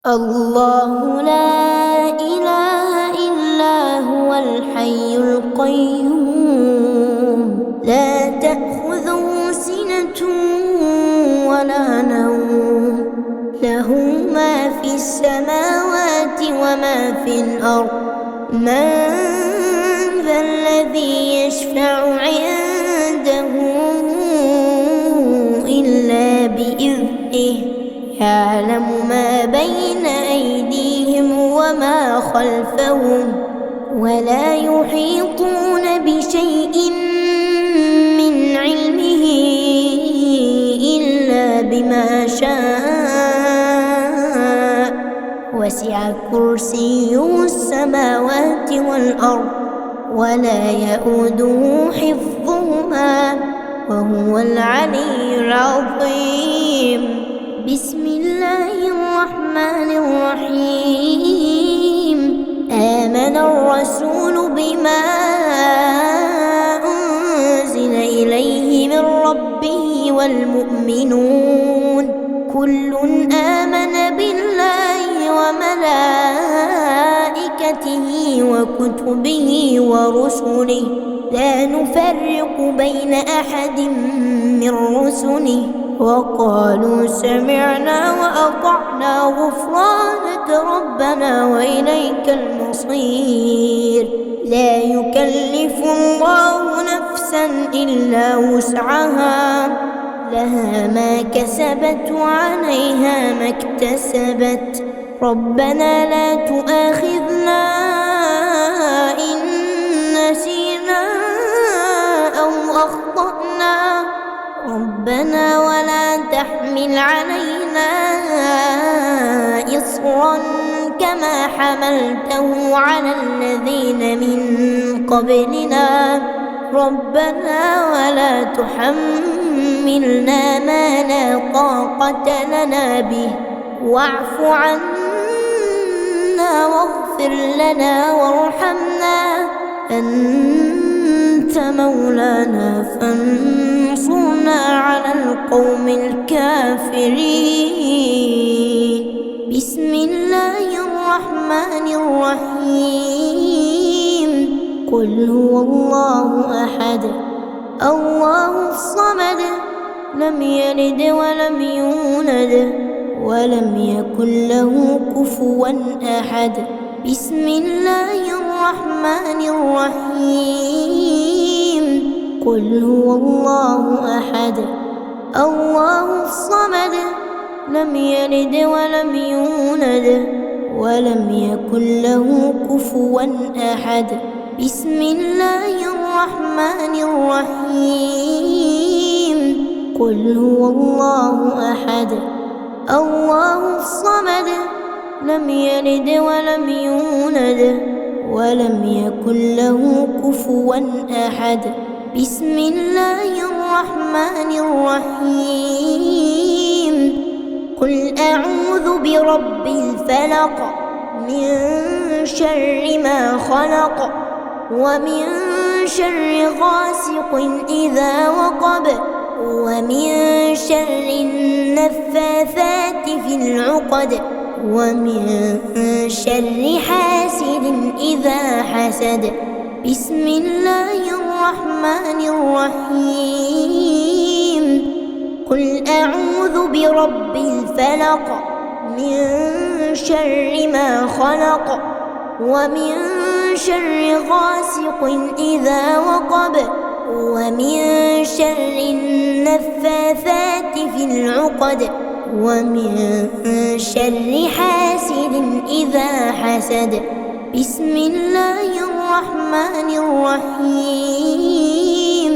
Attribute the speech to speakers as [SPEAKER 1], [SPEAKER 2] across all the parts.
[SPEAKER 1] الله لا إله إلا هو الحي القيوم لا تأخذه سنة ولا نوم له ما في السماوات وما في الأرض من ذا الذي يشفع عنده إلا بإذنه يعلم ما بين أيديهم وما خلفهم ولا يحيطون بشيء من علمه إلا بما شاء وسع كرسيه السماوات والأرض ولا يئوده حفظهما وهو العلي العظيم. بسم الله الرحمن الرحيم. آمن الرسول بما أنزل إليه من ربه والمؤمنون كل آمن بالله وملائكته وكتبه ورسله لا نفرق بين أحد من رسله وقالوا سمعنا وأطعنا غفرانك ربنا وإليك المصير. لا يكلف الله نفسا إلا وسعها لها ما كسبت وعليها ما اكتسبت ربنا لا تؤاخذنا إن نسينا أو أخطأنا ربنا ولا تحمل علينا إصرا كما حملته على الذين من قبلنا ربنا ولا تحملنا ما لا طاقة لنا به واعف عنا واغفر لنا وارحمنا أنت مولانا فانصرنا على القوم الكافرين. بسم الله الرحمن الرحيم. قل هو الله أحد الله الصمد لم يلد ولم يولد ولم يكن له كفوا أحد. بسم الله الرحمن الرحيم. قل هو الله أحد الله الصمد لم يلد ولم يولد ولم يكن له كفوا أحد. بسم الله الرحمن الرحيم. قل هو الله أحد الله الصمد لم يلد ولم يولد ولم يكن له كفوا أحد. بسم الله الرحمن الرحيم. قل أعوذ برب الفلق من شر ما خلق ومن شر غاسق إذا وقب ومن شر النفاثات في العقد ومن شر حاسد إذا حسد. بسم الله الرحمن الرحيم. قل أعوذ برب الفلق من شر ما خلق ومن شر غاسق إذا وقب ومن شر النفاثات في العقد ومن شر حاسد إذا حسد. بسم الله الرحمن الرحيم.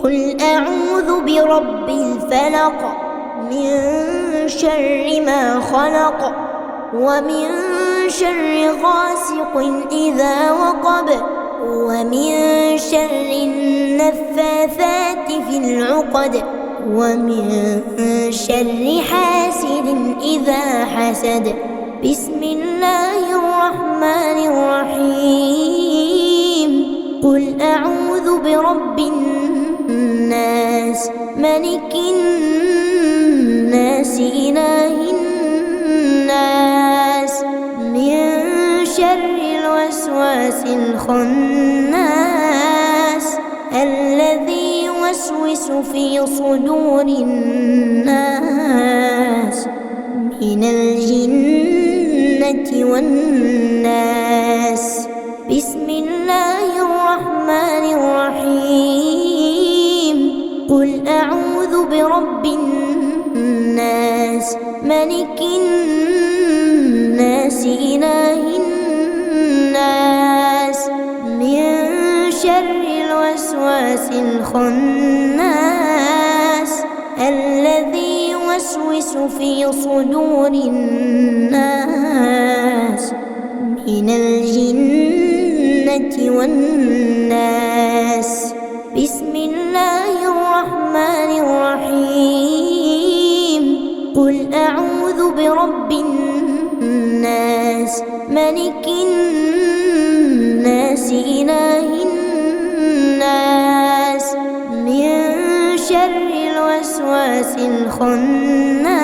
[SPEAKER 1] قل أعوذ برب الفلق من شر ما خلق ومن شر غاسق إذا وقب ومن شر النفاثات في العقد ومن شر حاسد إذا حسد. بسم الله الرحمن الرحيم. قل أعوذ برب الناس ملك الناس إله الناس الخناس الذي يوسوس في صدور الناس من الجنة والناس. بسم الله الرحمن الرحيم. قل أعوذ برب الناس ملك الناس إله الناس من شر الوسواس الخناس الذي يوسوس في صدور الناس من الجنة والناس. بسم الله الرحمن الرحيم. قل أعوذ برب الناس ملك الناس إله الناس من شر الوسواس الخناس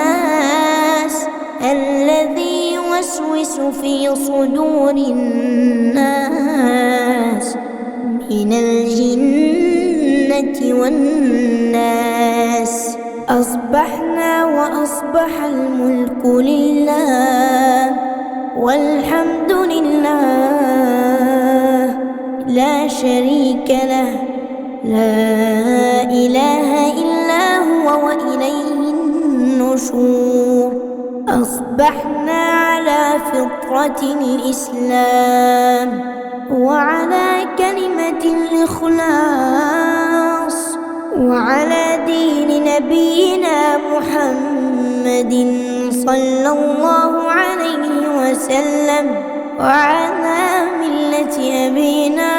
[SPEAKER 1] الذي يوسوس في صدور الناس من الجنة والناس. أصبحنا وأصبح الملك لله والحمد لله لا شريك له لا إله إلا هو وإليه النشور. أصبحنا على فطرة الإسلام وعلى كلمة الإخلاص وعلى دين نبينا محمد صلى الله عليه وسلم وعلى ملة أبينا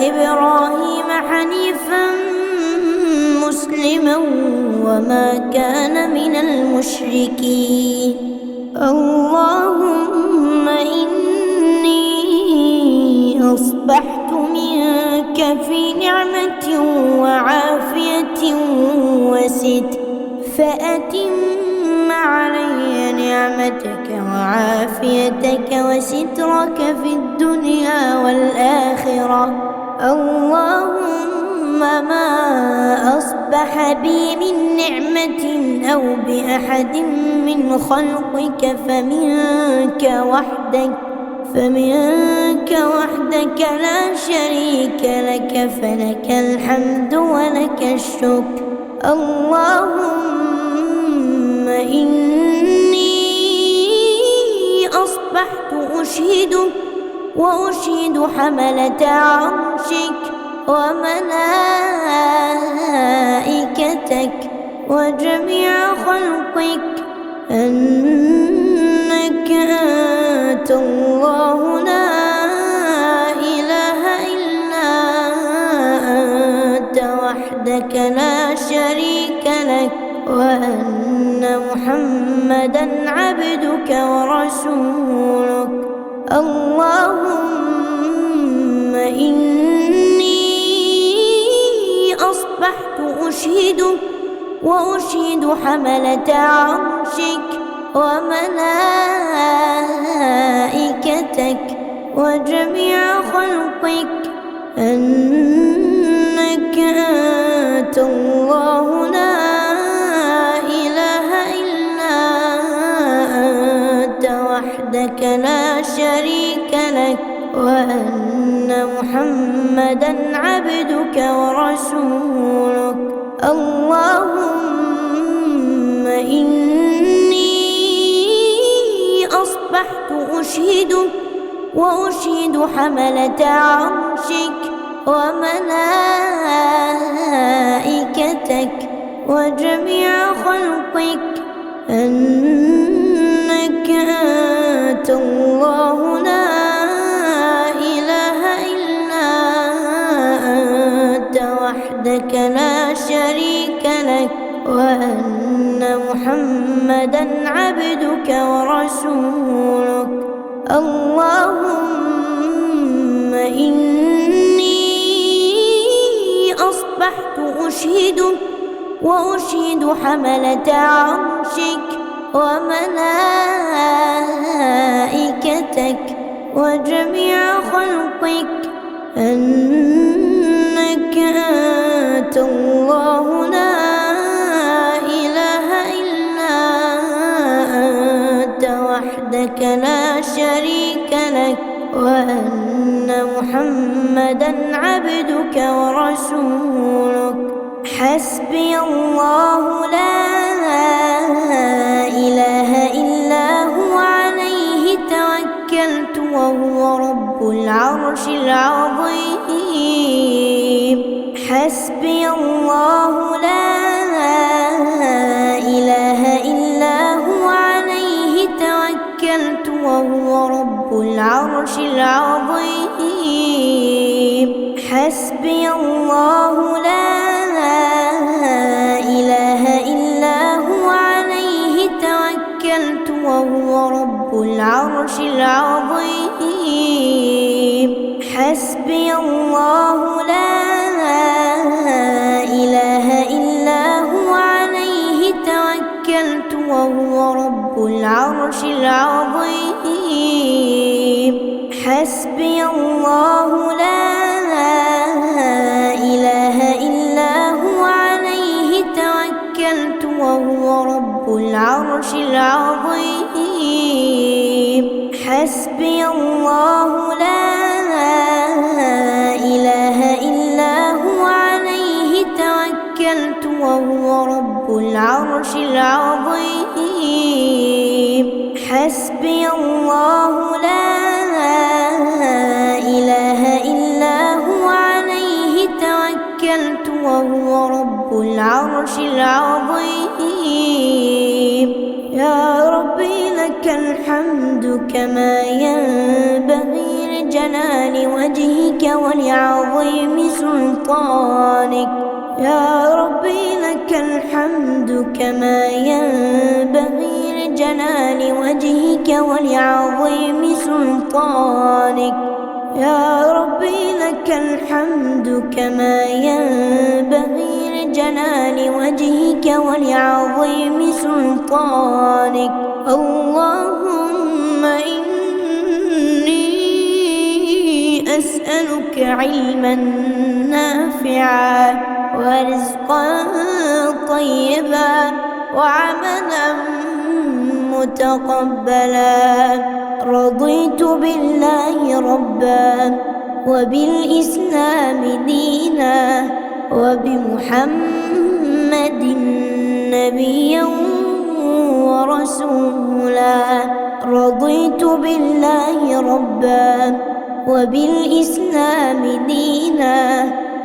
[SPEAKER 1] إبراهيم حنيفا مسلما وما كان من المشركين. اللهم إني أصبحت منك في نعمة وعافية وستر فأتم علي نعمتك وعافيتك وسترك في الدنيا والآخرة. اللهم ما أصبح بي من نعمة أو بأحد من خلقك فمنك وحدك لا شريك لك فلك الحمد ولك الشكر. اللهم إني أصبحت أشهدك وأشهد حملة عرشك وملائكتك وجميع خلقك أنك أنت الله لا إله إلا أنت وحدك لا شريك لك وأن محمدا عبدك ورسولك. اللهم إني أصبحت أشهدك وأشهد حملة عرشك وملائكتك وجميع خلقك أنك أنت الله لا إله إلا أنت وحدك لا شريك لك وأن محمدا عبدك ورسولك. اللهم إني أصبحت أشهدك وأشهد حملة عرشك وملائكتك وجميع خلقك أنك أنت الله لا إله إلا أنت وحدك لا شريك لك وأن محمدا عبدك ورسولك. اللهم إني أصبحت أشهدك وأشهد حملة عرشك وملائكتك وجميع خلقك أنك أنت الله لا إله إلا أنت وحدك لا شريك لك، وأن محمدًا عبدك ورسولك. حسبي الله لا إله إلا هو عليه توكلت وهو رب العرش العظيم. حسبي الله لا إله إلا هو عليه توكلت وهو رب العرش العظيم. حسبي الله لا إله إلا هو عليه توكلت وهو رب العرش العظيم. حسبي الله لا إله إلا هو عليه توكلت وهو رب العرش العظيم. حسبي الله لا إله إلا هو عليه توكلت وهو رب العرش العظيم. حسبي الله لا إله إلا هو عليه توكلت وهو رب العرش العظيم. حسبي الله لا إله إلا هو عليه توكلت وهو رب العرش العظيم. يا ربي لك الحمد كما ينبغي لجلال وجهك ولعظيم سلطانك. يا ربي لك الحمد كما ينبغي لجلال وجهك ولعظيم سلطانك. يا ربي لك الحمد كما ينبغي لجلال وجهك ولعظيم سلطانك. اللهم إني أسألك علما نافعا ورزقا طيبا وعملا متقبلا. رضيت بالله ربا وبالإسلام دينا وبمحمد نبيا ورسولا. رضيت بالله ربا وبالإسلام دينا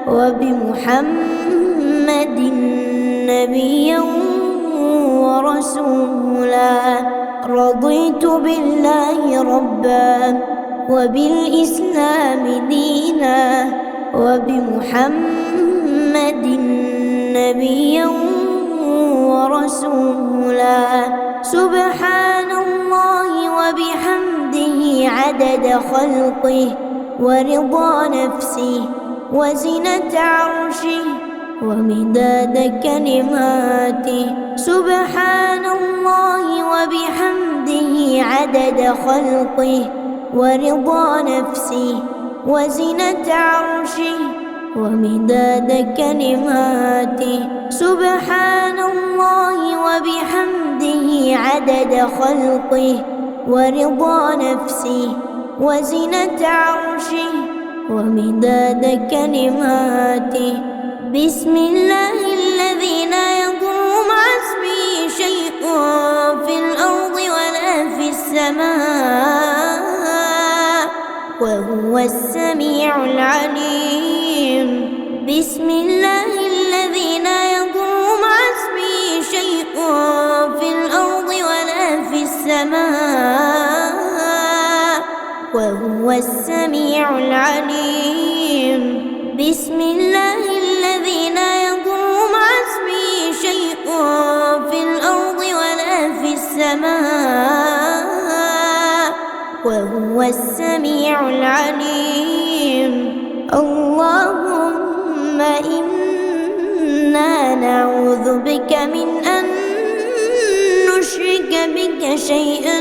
[SPEAKER 1] وبمحمد نبيا ورسولا. رضيت بالله ربا وبالإسلام دينا وبمحمد نبيا ورسولا. سبحان الله وبحمده عدد خلقه ورضا نفسه وزنة عرشه ومداد كلماته. سبحان الله وبحمده عدد خلقه ورضا نفسه وزنة عرشه ومداد كلماته. سبحان الله وبحمده عدد خلقه ورضا نفسه وزنة عرشه ومداد كلماته. بسم الله الذي لا يضر مع اسمه شيء في الأرض ولا في السماء وهو السميع العليم. بسم الله الذي لا يضر مع اسمه شيء في الأرض ولا في السماء وهو السميع العليم. بسم الله الذي لا يضر مع اسمه شيء في الأرض ولا في السماء وهو السميع العليم. اللهم إنا نعوذ بك من أن نشرك بك شيئا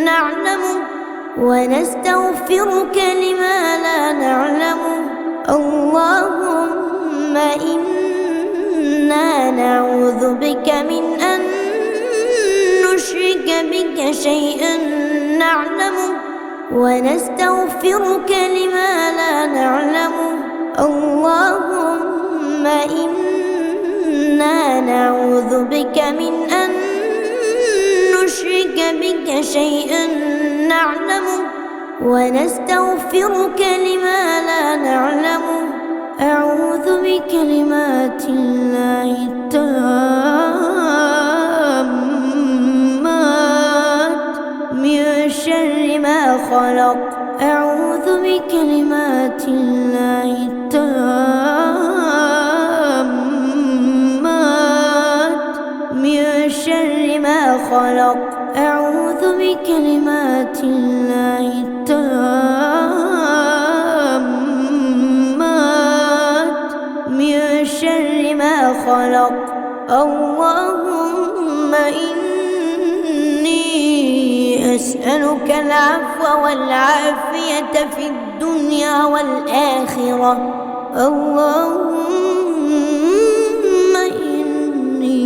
[SPEAKER 1] نعلمه ونستغفرك لما لا نعلم. اللهم إنا نعوذ بك من أن نشرك بك شيئا نعلمه، ونستغفرك لما لا نعلم. اللهم إنا نعوذ بك من أن نشرك بك شيئا نعلمه، ونستغفرك لما لا نعلم. أعوذ بكلمات الله التامات من شر ما خلق. أعوذ بكلمات الله التامات من شر ما خلق. أعوذ بكلمات الله التامات من شر ما خلق. اللهم إني أسألك العفو والعافية في الدنيا والآخرة. اللهم إني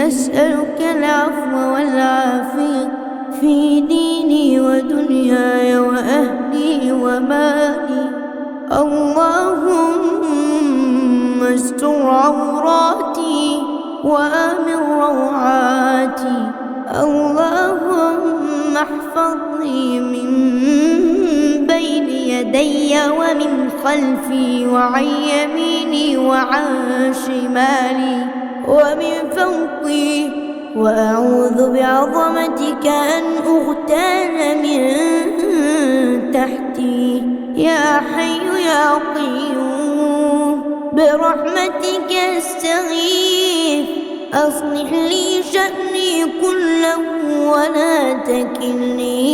[SPEAKER 1] أسألك العفو والعافية في ديني ودنياي وأهلي ومالي. اللهم استر عوراتي وآمن روعاتي. اللهم احفظني من بين يدي ومن خلفي وعن يميني وعن شمالي ومن فوقي، وأعوذ بعظمتك أن أغتال من تحتي. يا حي يا قيوم برحمتك أستغيث، أصلح لي شأني كله ولا تكلني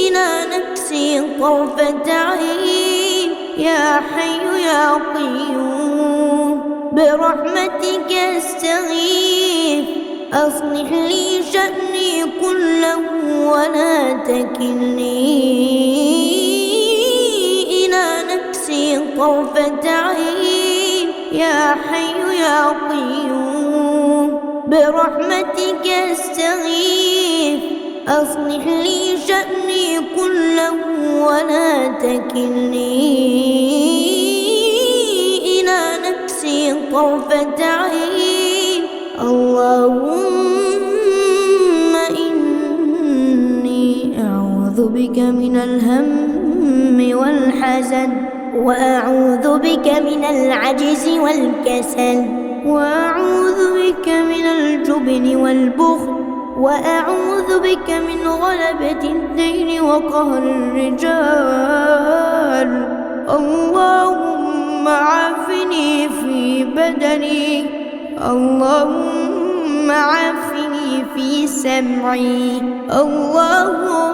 [SPEAKER 1] إلى نفسي طرفة عين. يا حي يا قيوم برحمتك أستغيث، أصلح لي شأني كله ولا تكلني إلى نفسي طرفة عين. يا حي يا قيوم برحمتك أستغيث، أصلح لي شأني كله ولا تكلني إلى نفسي طرفة عين. اللهم إني أعوذ بك من الهم والحزن، وأعوذ بك من العجز والكسل، وأعوذ بك من الجبن والبخل، وأعوذ بك من غلبة الدين وقهر الرجال. اللهم عافني في بدني، اللهم عافني في سمعي، اللهم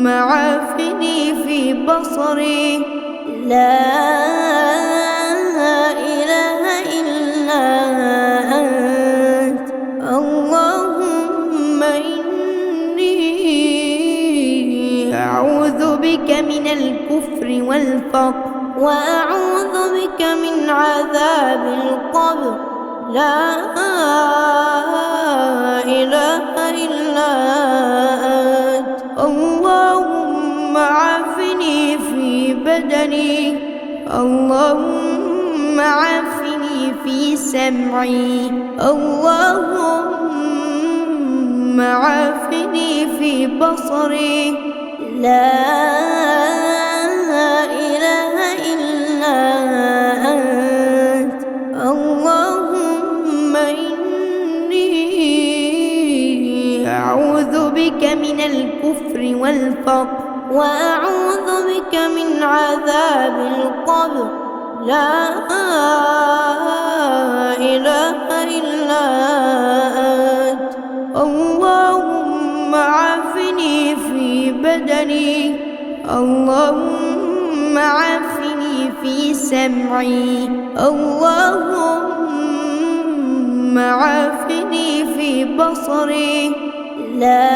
[SPEAKER 1] عافني في بصري. لا إله إلا أنت. اللهم إني أعوذ بك من الكفر والفقر، وأعوذ بك من عذاب القبر. لا إله إلا أنت. اللهم عافني في بدني، اللهم عافني في سمعي، اللهم عافني في بصري. لا إله إلا أنت. اللهم إني أعوذ بك من الكفر والفقر، وأعوذ بك من عذاب القبر. لا إله إلا أنت. اللهم عافني في بدني، اللهم عافني في سمعي، اللهم عافني في بصري. لا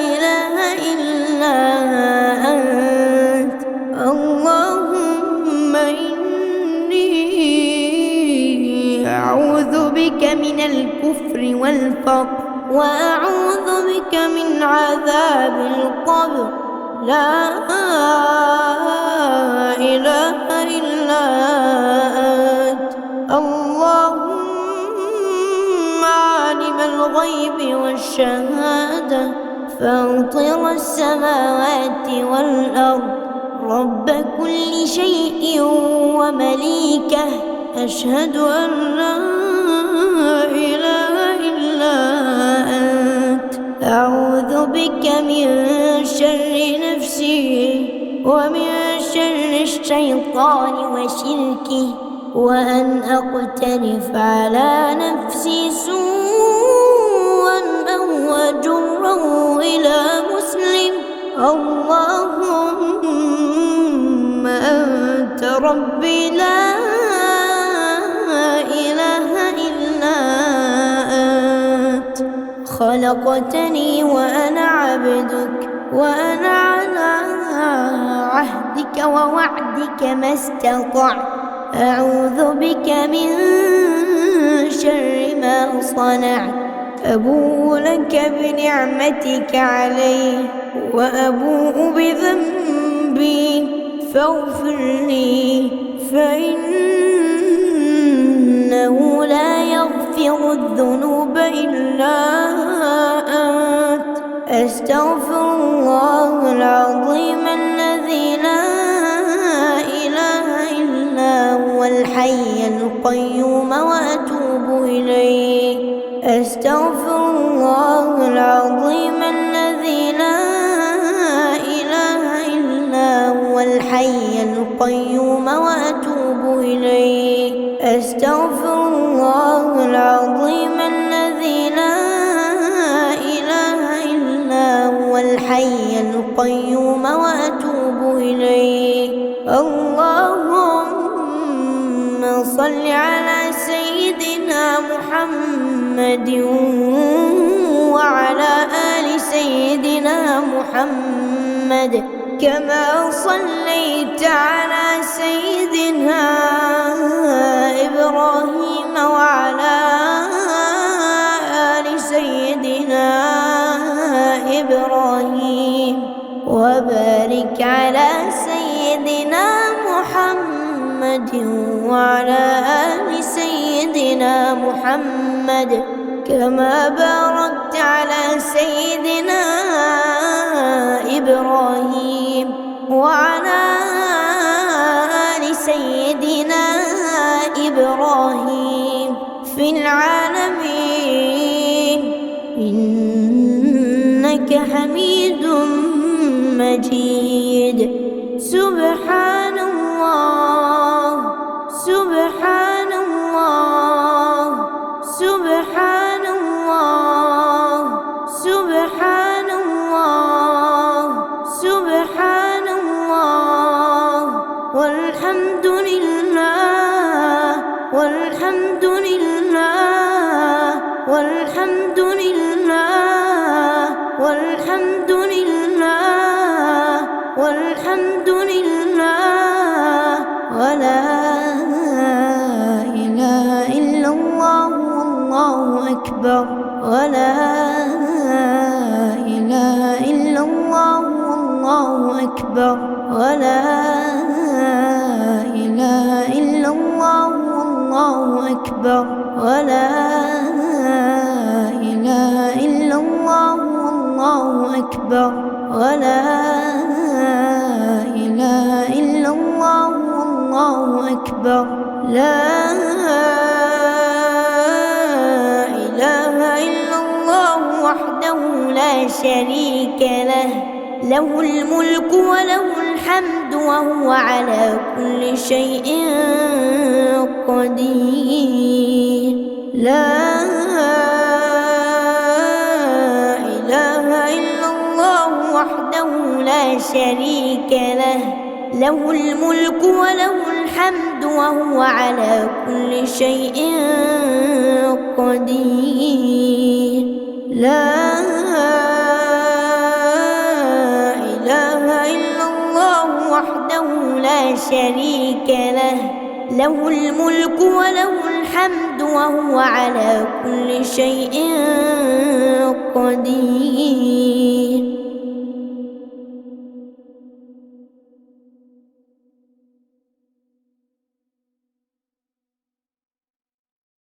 [SPEAKER 1] إله إلا أنت. اللهم إني أعوذ بك من الكفر والفقر، وأعوذ بك من عذاب القبر. لا إله إلا أنت. اللهم عالم الغيب والشهادة، فاطر السماوات والأرض، رب كل شيء ومليكه، أشهد أن لا إله إلا أنت. أعوذ بك من شر نفسي ومن شر الشيطان وشركه، وأن أقترف على نفسي سوءا أو أجره إلى مسلم. اللهم أنت ربي لا إله إلا أنت. خلقتني وأنا عبدك، وأنا على عهدك ووعدك ما استطعت. أعوذ بك من شر ما صنعت. أبوء لك بنعمتك علي، وأبوء بذنبي، فاغفر لي، فإنه لا يغفر الذنوب إلا أنت. أستغفر الله العظيم الذي لا إله إلا هو الحي القيوم، وأتوب إليه. أستغفر الله العظيم الذي لا إله إلا هو الحي القيوم، وأتوب إليه. أستغفر الله العظيم الذي لا إله إلا هو الحي القيوم، وأتوب إليه. اللهم صل على سيدنا محمد وعلى آل سيدنا محمد، كما صليت على سيدنا إبراهيم وعلى آل سيدنا إبراهيم، وبارك على سيدنا محمد وعلى آل سيدنا محمد، كما باركت على سيدنا إبراهيم وعلى آل سيدنا إبراهيم في العالمين إنك حميد مجيد. سبحان الله، سبحان الله، سبحان الله، سبحان الله، سبحان الله، والحمد لله، والحمد لله، والحمد لله، والحمد لله، والحمد لله، ولا إله إلا الله، والله أكبر. ولا إله إلا الله، والله أكبر. ولا إله إلا الله، والله أكبر. ولا إله إلا الله، والله أكبر. ولا إله إلا الله، والله أكبر. لا إله إلا الله وحده لا شريك له، له الملك وله الحمد وهو على كل شيء قدير. لا إله إلا الله وحده لا شريك له، له الملك وله الحمد وهو على كل شيء قدير. لا إله إلا الله وحده لا شريك له، له الملك وله الحمد وهو على كل شيء قدير.